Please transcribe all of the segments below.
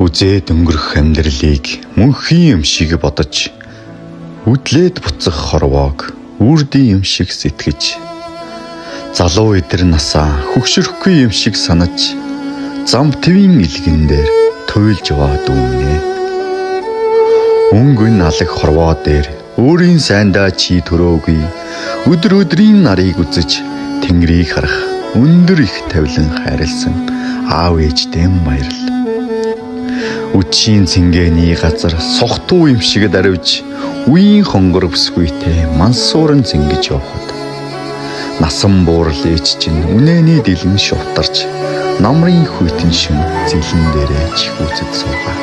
Үзээд өнгөрөх амьдралыг мөнхийн юм шиг бодож, үдлээд буцах хорвоог үрдийн юм шиг сэтгэж, залуу эдэр насаа хөгшөрөхгүй юм шиг санаж, зам твийн илгэн дээр туйлж яваад өмнө. Өнгөн алаг хорвоо дээр өөрийн сайндаа чи төрөөгүй, өдөр өдрийн нарыг үзэж тэнгэрийг харах өндөр их тавилан хайрлсан аав ээжтэй баярлал. Үдшийн цэнгэний газар сохтуу юм шиг дарвж, үеийн хонгор бүсгүйтэй мансууран зингэж явхад, насан буурал ээж чинь үнэний дэлэн шувтарч, намрын хүйтэн шим зилэн дээрээ чихүүцэд суугаа.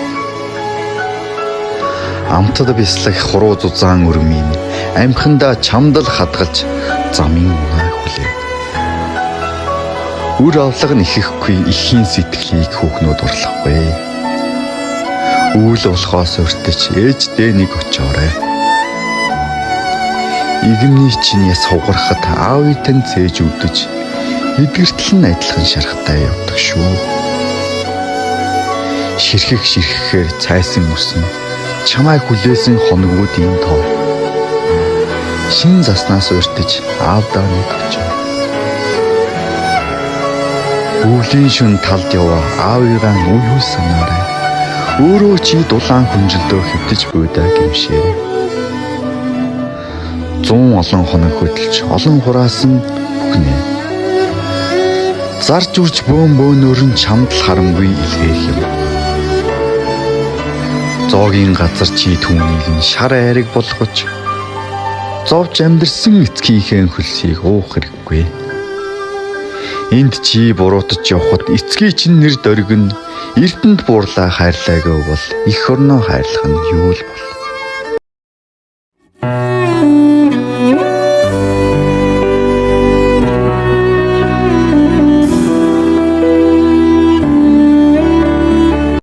Амтад бяслах хуруу зузаан өрмийн амхандаа чамдал хадгалж замын унаа хүлээ. Үр авлага нэхэхгүй ихийн сэтгэлийг хүүхнүүд урлахгүй. Үйл болохоос өртөж ээждээ нэг очоорой. Игэмний чинь яс хугарахад аавын тань цээж өвдөж, эдгэртэл нь адилхан шарахтай явдаг шүү. Ширхэхээр цайсан өснө, чамай хүлээсэн хоногуудын тоо. Шин заснаас өртөж аавдаа нэг очоо. Өвлийн шүн талд яваа аавыгаа үгүй санаарай. Өөрөө чи дулаан хүнжилдөө хэвтэж буйдаа гимшээ. 100 олон хоног хөдөлж олон хураасан бүхнээ. Зарж үрж бөөнөөр нь чамд л харамгүй илгээх юм. Зоогийн газар чи түүнийг нь шар айраг болгож, зовж амьдрсан эцгийнхээ хөлсийг уух хэрэггүй. Энд чи буруутаж явхад эцгийн чинь нэр дөргөн Эрдэнэт буурлаа хайрлаагүй бол эх орноо хайрлах нь юу л бол.